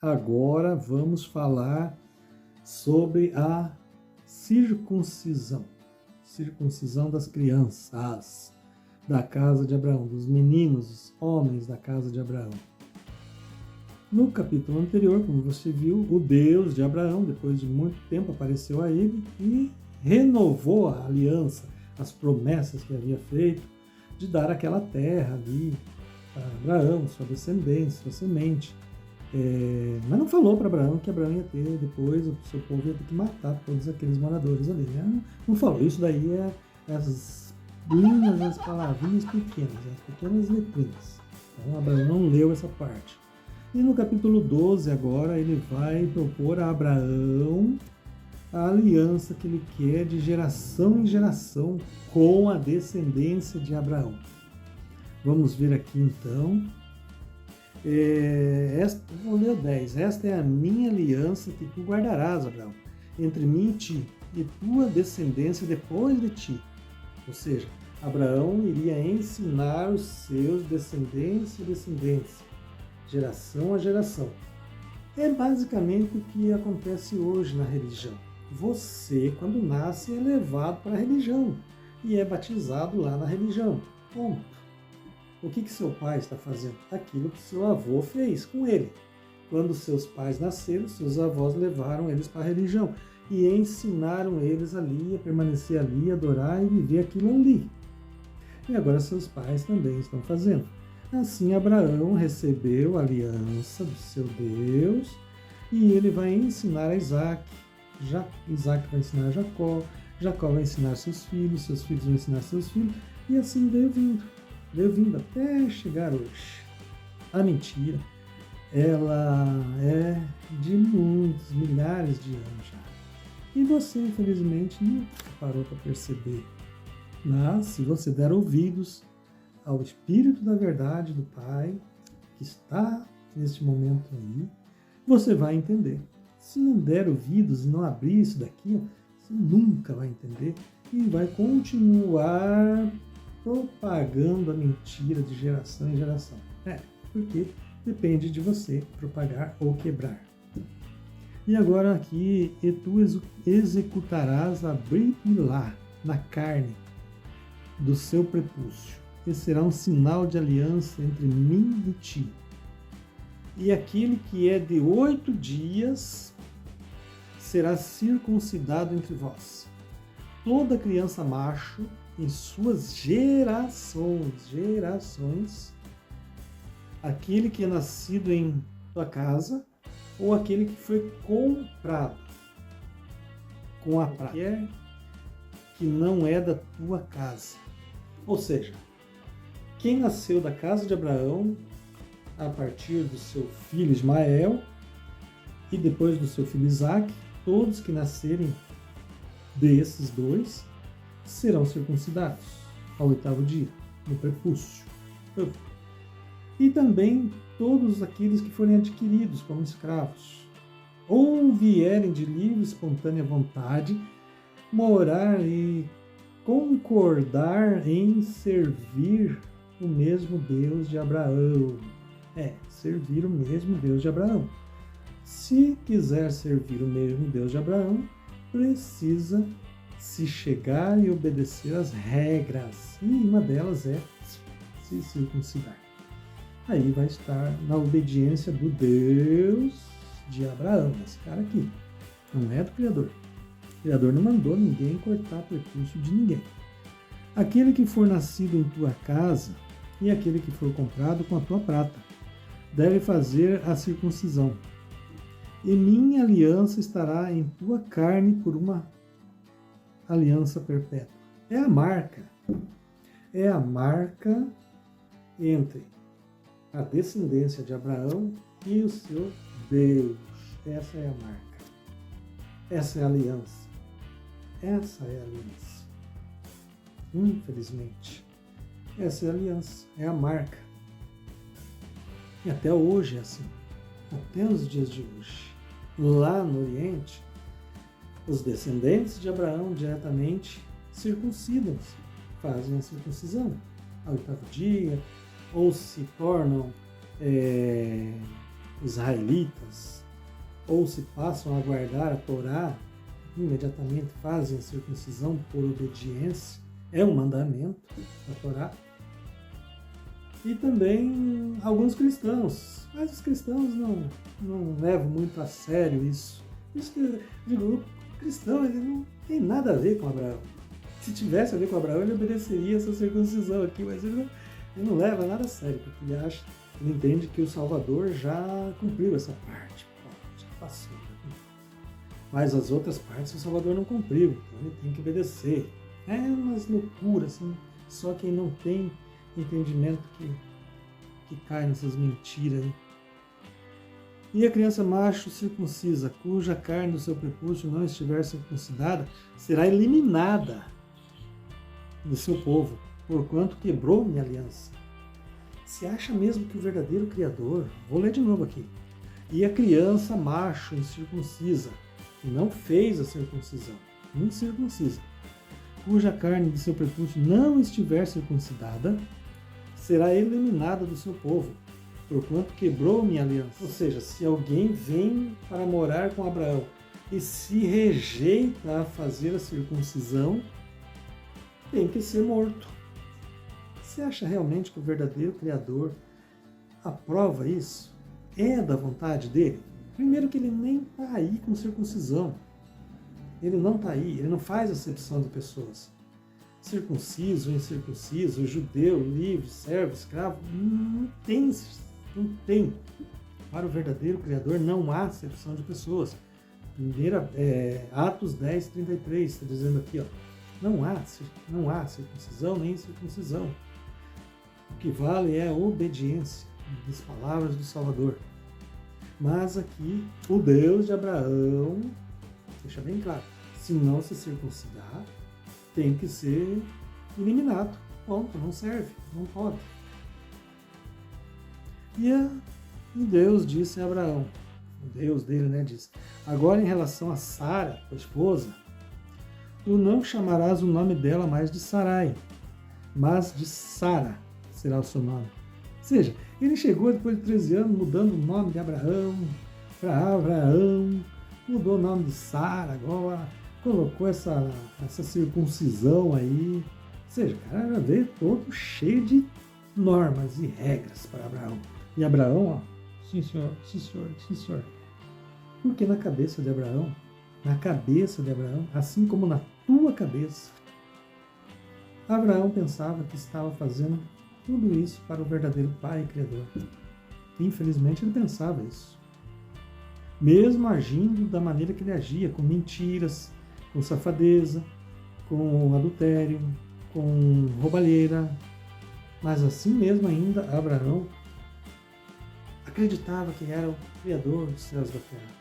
Agora vamos falar sobre a circuncisão. Circuncisão das crianças da casa de Abraão, dos meninos, homens da casa de Abraão. No capítulo anterior, como você viu, o Deus de Abraão, depois de muito tempo, apareceu a ele e renovou a aliança, as promessas que havia feito de dar aquela terra ali para Abraão, sua descendência, sua semente. Mas não falou para Abraão que Abraão ia ter depois, o seu povo ia ter que matar todos aqueles moradores ali. Né? Não falou. Isso daí é as linhas, as palavrinhas pequenas, as pequenas letrinhas. Então Abraão não leu essa parte. E no capítulo 12 agora ele vai propor a Abraão a aliança que ele quer de geração em geração com a descendência de Abraão. Vamos ver aqui então. Vou ler o 10. Esta é a minha aliança que tu guardarás, Abraão, entre mim e ti, e tua descendência depois de ti. Ou seja, Abraão iria ensinar os seus descendência, geração a geração. É basicamente o que acontece hoje na religião. Você, quando nasce, é levado para a religião e é batizado lá na religião. Ponto. O que seu pai está fazendo? Aquilo que seu avô fez com ele. Quando seus pais nasceram, seus avós levaram eles para a religião e ensinaram eles ali a permanecer ali, adorar e viver aquilo ali. E agora seus pais também estão fazendo. Assim, Abraão recebeu a aliança do seu Deus e ele vai ensinar a Isaac. Isaac vai ensinar a Jacó, Jacó vai ensinar seus filhos vão ensinar seus filhos, e assim veio vindo até chegar hoje. A mentira, ela é de muitos, milhares de anos já. E você, infelizmente, nunca parou para perceber. Mas, se você der ouvidos ao Espírito da Verdade do Pai, que está neste momento aí, você vai entender. Se não der ouvidos e não abrir isso daqui, você nunca vai entender e vai continuar propagando a mentira de geração em geração. Porque depende de você propagar ou quebrar. E agora aqui, e tu executarás a Brit Milá na carne do seu prepúcio. Esse será um sinal de aliança entre mim e ti. E aquele que é de 8 dias será circuncidado entre vós. Toda criança macho em suas gerações, aquele que é nascido em tua casa ou aquele que foi comprado com a prata, que não é da tua casa. Ou seja, quem nasceu da casa de Abraão a partir do seu filho Ismael e depois do seu filho Isaac, todos que nascerem desses dois serão circuncidados ao 8º dia, no prepúcio. E também todos aqueles que forem adquiridos como escravos, ou vierem de livre e espontânea vontade, morar e concordar em servir o mesmo Deus de Abraão. Servir o mesmo Deus de Abraão. Se quiser servir o mesmo Deus de Abraão, precisa se chegar e obedecer às regras. E uma delas é se circuncidar. Aí vai estar na obediência do Deus de Abraão, esse cara aqui. Não é do Criador. O Criador não mandou ninguém cortar prepúcio de ninguém. Aquele que for nascido em tua casa e aquele que for comprado com a tua prata deve fazer a circuncisão. E minha aliança estará em tua carne por uma aliança perpétua. É a marca entre a descendência de Abraão e o seu Deus. Essa é a marca. Essa é a aliança. Essa é a aliança. Infelizmente, essa é a aliança, é a marca. E até hoje é assim. Até os dias de hoje. Lá no Oriente, os descendentes de Abraão diretamente circuncidam-se, fazem a circuncisão ao 8º dia, ou se tornam israelitas, ou se passam a guardar a Torá, imediatamente fazem a circuncisão por obediência, é um mandamento da Torá. E também alguns cristãos, mas os cristãos não levam muito a sério isso. Por isso que eu digo, o cristão ele não tem nada a ver com Abraão. Se tivesse a ver com Abraão, ele obedeceria essa circuncisão aqui, mas ele não leva nada a sério, porque ele entende que o Salvador já cumpriu essa parte. Já passou. Mas as outras partes o Salvador não cumpriu, então ele tem que obedecer. É umas loucuras, assim, só quem não tem entendimento que cai nessas mentiras. Hein? E a criança macho circuncisa, cuja carne do seu prepúcio não estiver circuncidada, será eliminada do seu povo, porquanto quebrou minha aliança. Se acha mesmo que o verdadeiro Criador, vou ler de novo aqui, e a criança macho incircuncisa, que não fez a circuncisão, incircuncisa, cuja carne de seu prepúcio não estiver circuncidada, será eliminada do seu povo, porquanto quebrou minha aliança. Ou seja, se alguém vem para morar com Abraão e se rejeita a fazer a circuncisão, tem que ser morto. Você acha realmente que o verdadeiro Criador aprova isso? É da vontade dele? Primeiro que ele nem está aí com circuncisão. Ele não está aí, ele não faz acepção de pessoas. Circunciso, incircunciso, judeu, livre, servo, escravo, não tem. Para o verdadeiro Criador não há acepção de pessoas. Atos 10, 33, está dizendo aqui, ó, não há circuncisão nem incircuncisão. O que vale é a obediência das palavras do Salvador. Mas aqui, o Deus de Abraão, deixa bem claro, se não se circuncidar, tem que ser eliminado. Ponto, não serve, não pode. E Deus disse a Abraão, o Deus dele, né, disse, agora em relação a Sara, tua esposa, tu não chamarás o nome dela mais de Sarai, mas de Sara será o seu nome. Ou seja, ele chegou depois de 13 anos mudando o nome de Abraão para Abraão, mudou o nome de Sara agora, colocou essa circuncisão aí. Ou seja, o cara já veio todo cheio de normas e regras para Abraão. E Abraão, ó, sim senhor. Porque na cabeça de Abraão, assim como na tua cabeça, Abraão pensava que estava fazendo tudo isso para o verdadeiro Pai e Criador. Infelizmente ele pensava isso. Mesmo agindo da maneira que ele agia, com mentiras, com safadeza, com adultério, com roubalheira. Mas assim mesmo ainda Abraão acreditava que era o Criador dos céus e da terra.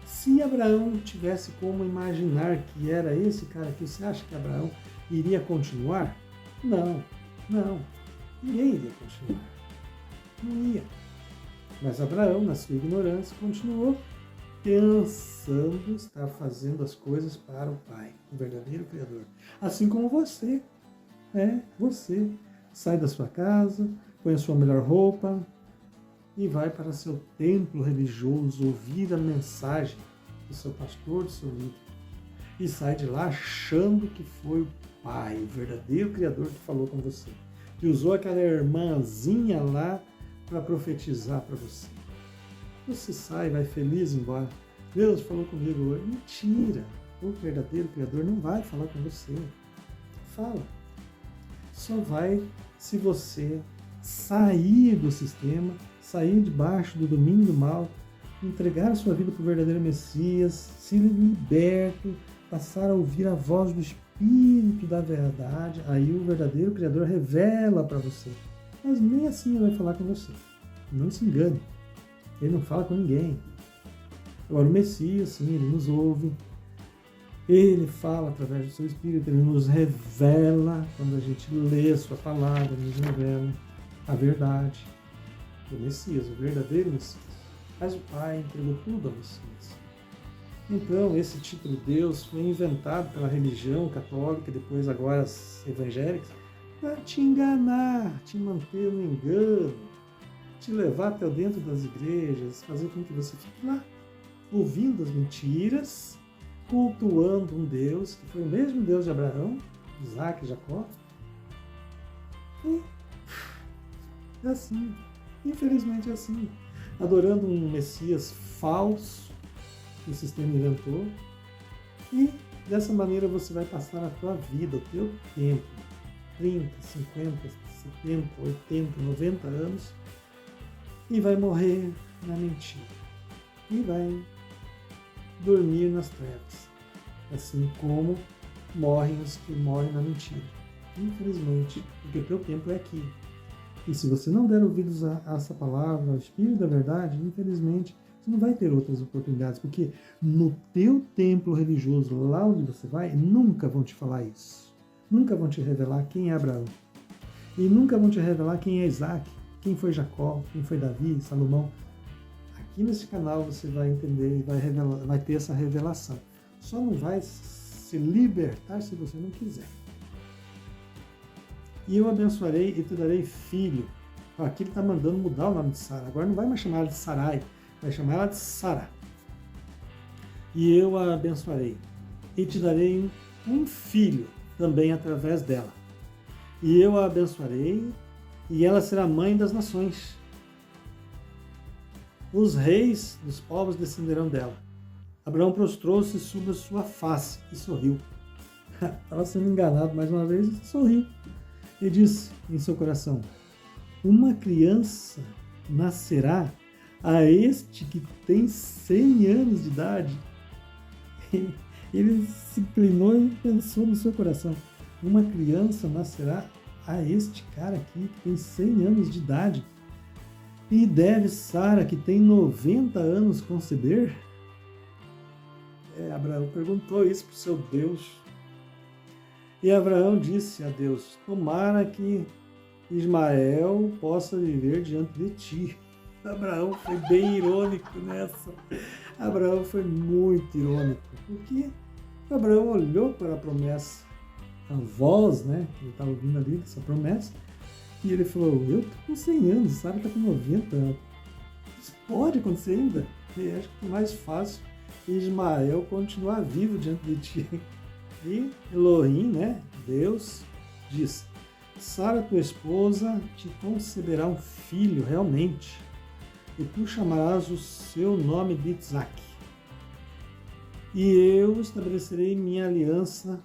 Se Abraão tivesse como imaginar que era esse cara aqui, você acha que Abraão iria continuar? Não. Ninguém iria continuar. Não ia. Mas Abraão, na sua ignorância, continuou pensando estar fazendo as coisas para o Pai, o verdadeiro Criador. Assim como você. Você sai da sua casa, põe a sua melhor roupa e vai para seu templo religioso ouvir a mensagem do seu pastor, do seu líder. E sai de lá achando que foi o Pai, o verdadeiro Criador que falou com você. Que usou aquela irmãzinha lá para profetizar para você. Você sai, vai feliz embora. Deus falou comigo hoje. Mentira! O verdadeiro Criador não vai falar com você. Fala. Só vai se você sair do sistema, sair debaixo do domínio do mal, entregar a sua vida para o verdadeiro Messias, se liberto, passar a ouvir a voz do Espírito da verdade, aí o verdadeiro Criador revela para você. Mas nem assim ele vai falar com você. Não se engane. Ele não fala com ninguém. Agora o Messias, sim, ele nos ouve. Ele fala através do seu Espírito, ele nos revela, quando a gente lê a sua palavra, ele nos revela a verdade. O Messias, o verdadeiro Messias. Mas o Pai entregou tudo ao Messias. Então, esse título Deus foi inventado pela religião católica, depois agora as evangélicas, para te enganar, te manter no engano. te levar até dentro das igrejas, fazer com que você fique lá, ouvindo as mentiras, cultuando um Deus, que foi o mesmo Deus de Abraão, Isaac e Jacó. E é assim, infelizmente é assim. Adorando um Messias falso que o sistema inventou. E dessa maneira você vai passar a tua vida, o teu tempo, 30, 50, 70, 80, 90 anos, e vai morrer na mentira. E vai dormir nas trevas. Assim como morrem os que morrem na mentira. Infelizmente, porque o teu tempo é aqui. E se você não der ouvidos a essa palavra, ao Espírito da Verdade, infelizmente, você não vai ter outras oportunidades, porque no teu templo religioso, lá onde você vai, nunca vão te falar isso. Nunca vão te revelar quem é Abraão. E nunca vão te revelar quem é Isaac, quem foi Jacó, quem foi Davi, Salomão. Aqui nesse canal você vai entender e vai ter essa revelação. Só não vai se libertar se você não quiser. E eu abençoarei e te darei filho. Aqui ele está mandando mudar o nome de Sara. Agora não vai mais chamar ela de Sarai, vai chamar ela de Sara. E eu a abençoarei e te darei um filho também através dela. E eu a abençoarei e ela será mãe das nações. Os reis dos povos descenderão dela. Abraão prostrou-se sobre a sua face e sorriu. Estava sendo enganado mais uma vez e sorriu. E disse em seu coração: uma criança nascerá a este que tem 100 anos de idade. Ele se inclinou e pensou no seu coração: uma criança nascerá a este cara aqui que tem 100 anos de idade. E deve Sara, que tem 90 anos, conceber? Abraão perguntou isso para o seu Deus. E Abraão disse a Deus: tomara que Ismael possa viver diante de ti. Abraão foi bem irônico nessa. Abraão foi muito irônico, porque Abraão olhou para a promessa, a voz, né, que ele estava ouvindo ali, essa promessa, e ele falou: eu estou com 100 anos, Sara está com 90 anos. Isso pode acontecer ainda? E acho que é mais fácil Ismael continuar vivo diante de ti. E Elohim, né, Deus, diz: Sara, tua esposa, te conceberá um filho realmente, e tu chamarás o seu nome de Isaac. E eu estabelecerei minha aliança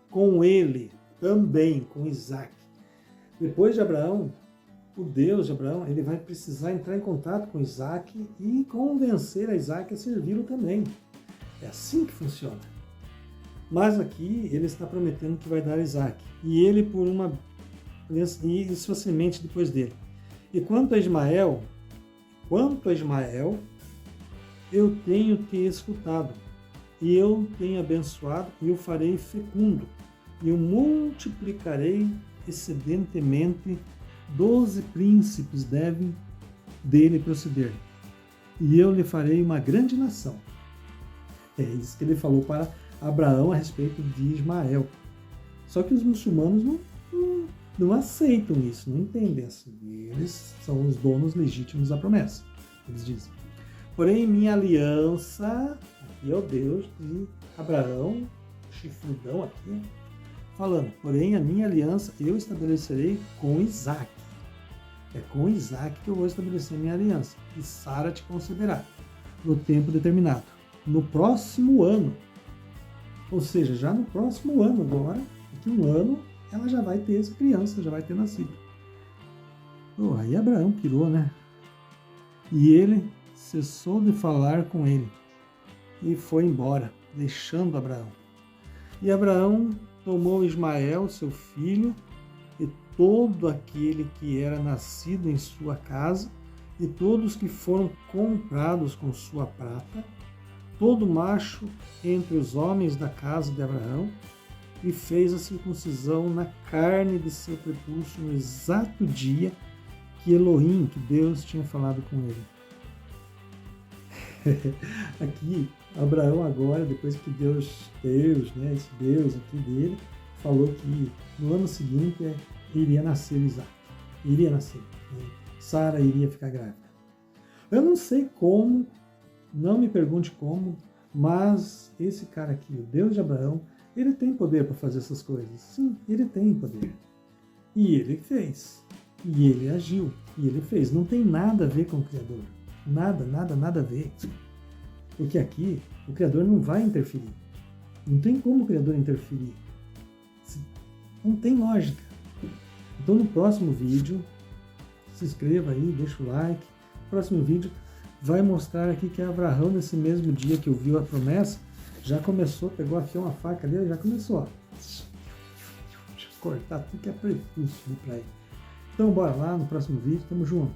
com ele, também com Isaac. Depois de Abraão, o Deus de Abraão, ele vai precisar entrar em contato com Isaac e convencer a Isaac a servi-lo também. É assim que funciona. Mas aqui ele está prometendo que vai dar Isaac. E ele por uma... e sua semente depois dele. E quanto a Ismael, eu tenho te escutado. E eu tenho abençoado e o farei fecundo. E o multiplicarei excedentemente. 12 príncipes devem dele proceder. E eu lhe farei uma grande nação. É isso que ele falou para Abraão a respeito de Ismael. Só que os muçulmanos não aceitam isso, não entendem assim. Eles são os donos legítimos da promessa. Eles dizem: porém, minha aliança, aqui é o Deus de Abraão, chifrudão aqui, falando: porém, a minha aliança eu estabelecerei com Isaac. É com Isaac que eu vou estabelecer minha aliança. E Sara te conceberá no tempo determinado, no próximo ano. Ou seja, já no próximo ano agora, daqui um ano, ela já vai ter essa criança, já vai ter nascido. Aí Abraão pirou, né? E ele cessou de falar com ele e foi embora, deixando Abraão. E Abraão tomou Ismael, seu filho, e todo aquele que era nascido em sua casa, e todos que foram comprados com sua prata, todo macho entre os homens da casa de Abraão, e fez a circuncisão na carne de seu prepúcio no exato dia que Elohim, que Deus tinha falado com ele. Aqui, Abraão agora, depois que Deus, né, esse Deus aqui dele, falou que no ano seguinte iria nascer Isaac. Iria nascer. Sara iria ficar grávida. Eu não sei como, não me pergunte como, mas esse cara aqui, o Deus de Abraão, ele tem poder para fazer essas coisas. Sim, ele tem poder. E ele fez. E ele agiu. E ele fez. Não tem nada a ver com o Criador. Nada a ver. Porque aqui o Criador não vai interferir. Não tem como o Criador interferir. Não tem lógica. Então no próximo vídeo, se inscreva aí, deixa o like. No próximo vídeo vai mostrar aqui que Abraão, nesse mesmo dia que ouviu a promessa, já começou, pegou aqui uma faca ali, já começou, ó. Deixa eu cortar tudo que é prepúcio ali pra ele. Então bora lá no próximo vídeo, tamo junto.